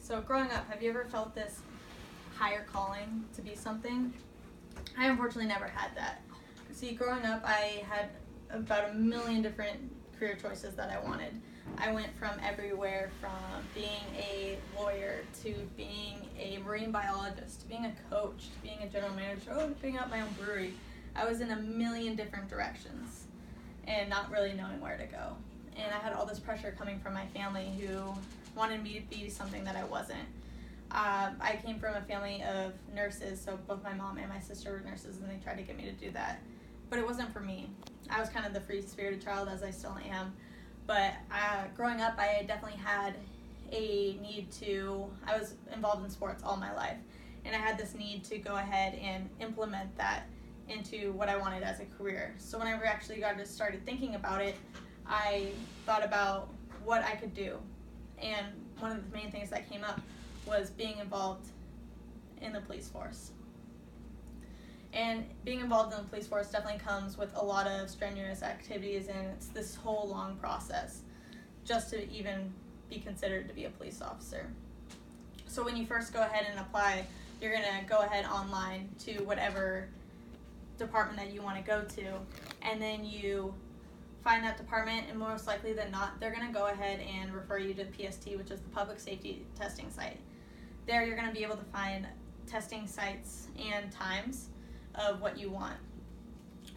So growing up, have you ever felt this higher calling to be something? I unfortunately never had that. See, growing up, I had about a million different career choices that I wanted. I went from everywhere, from being a lawyer to being a marine biologist, to being a coach, to being a general manager, opening up my own brewery. I was in a million different directions and not really knowing where to go. And I had all this pressure coming from my family who wanted me to be something that I wasn't. I came from a family of nurses, so both my mom and my sister were nurses, and they tried to get me to do that. But it wasn't for me. I was kind of the free-spirited child, as I still am. But growing up, I definitely had a need to, I was involved in sports all my life, and I had this need to go ahead and implement that into what I wanted as a career. So whenever I actually started thinking about it, I thought about what I could do. And one of the main things that came up was being involved in the police force. And being involved in the police force definitely comes with a lot of strenuous activities, and it's this whole long process just to even be considered to be a police officer. So when you first go ahead and apply, you're going to go ahead online to whatever department that you want to go to, and then you find that department, and most likely than not, they're going to go ahead and refer you to the PST, which is the Public Safety Testing Site. There you're going to be able to find testing sites and times of what you want.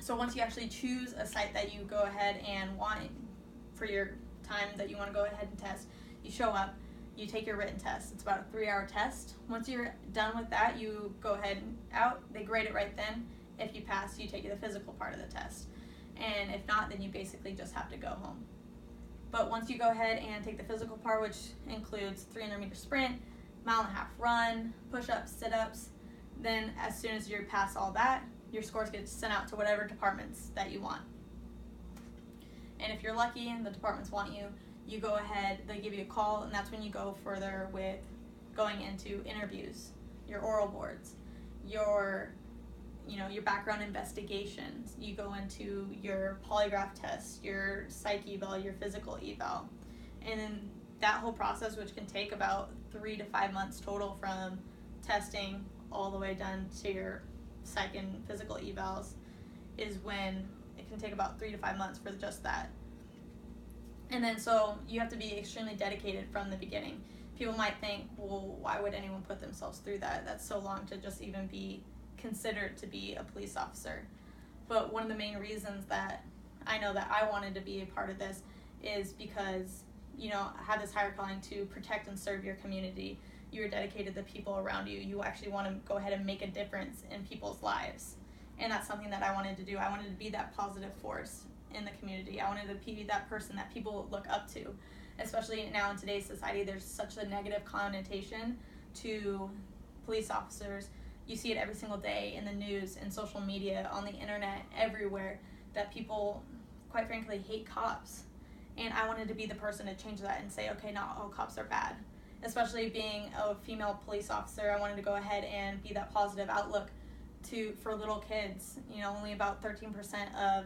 So once you actually choose a site that you go ahead and want for your time that you want to go ahead and test, you show up, you take your written test. It's about a 3-hour test. Once you're done with that, you go ahead and out. They grade it right then. If you pass, you take the physical part of the test. And if not, then you basically just have to go home. But once you go ahead and take the physical part, which includes 300-meter sprint, 1.5-mile run, push-ups, sit-ups, then as soon as you pass all that, your scores get sent out to whatever departments that you want. And if you're lucky and the departments want you, you go ahead, they give you a call, and that's when you go further with going into interviews, your oral boards, your background investigations. You go into your polygraph test, your psych eval, your physical eval. And then that whole process, which can take about 3 to 5 months total from testing all the way done to your psych and physical evals, is when it can take about 3 to 5 months for just that. And then so you have to be extremely dedicated from the beginning. People might think, well, why would anyone put themselves through that? That's so long to just even be considered to be a police officer. But one of the main reasons that I know that I wanted to be a part of this is because, I have this higher calling to protect and serve your community. You're dedicated to the people around you. You actually want to go ahead and make a difference in people's lives. And that's something that I wanted to do. I wanted to be that positive force in the community. I wanted to be that person that people look up to. Especially now in today's society, there's such a negative connotation to police officers. You see it every single day in the news, in social media, on the internet, everywhere, that people, quite frankly, hate cops. And I wanted to be the person to change that and say, okay, not all cops are bad. Especially being a female police officer, I wanted to go ahead and be that positive outlook for little kids. Only about 13% of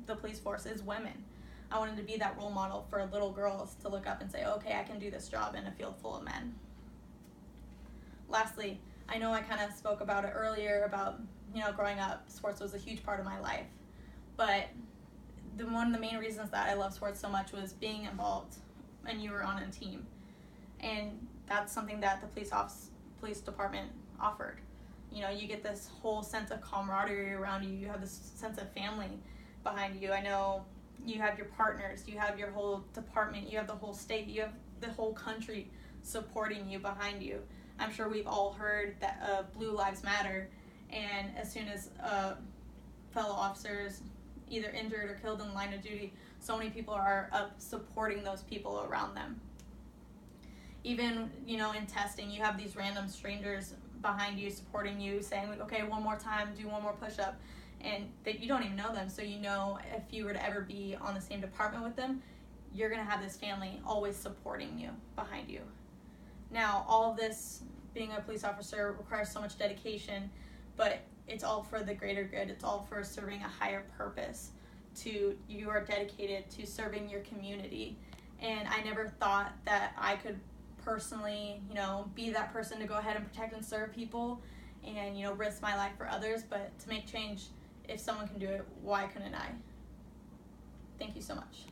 the police force is women. I wanted to be that role model for little girls to look up and say, okay, I can do this job in a field full of men. Lastly, I know I kind of spoke about it earlier about, growing up, sports was a huge part of my life. But one of the main reasons that I love sports so much was being involved, and you were on a team. And that's something that the police department offered. You get this whole sense of camaraderie around you. You have this sense of family behind you. I know you have your partners, you have your whole department, you have the whole state, you have the whole country supporting you, behind you. I'm sure we've all heard that Blue Lives Matter, and as soon as fellow officers either injured or killed in the line of duty, so many people are up supporting those people around them. Even, in testing, you have these random strangers behind you supporting you, saying, okay, one more time, do one more push-up, and that you don't even know them. So if you were to ever be on the same department with them, you're going to have this family always supporting you, behind you. Now, all of this, being a police officer, requires so much dedication, but it's all for the greater good. It's all for serving a higher purpose. You are dedicated to serving your community. And I never thought that I could personally, you know, be that person to go ahead and protect and serve people and, you know, risk my life for others, but to make change, if someone can do it, why couldn't I? Thank you so much.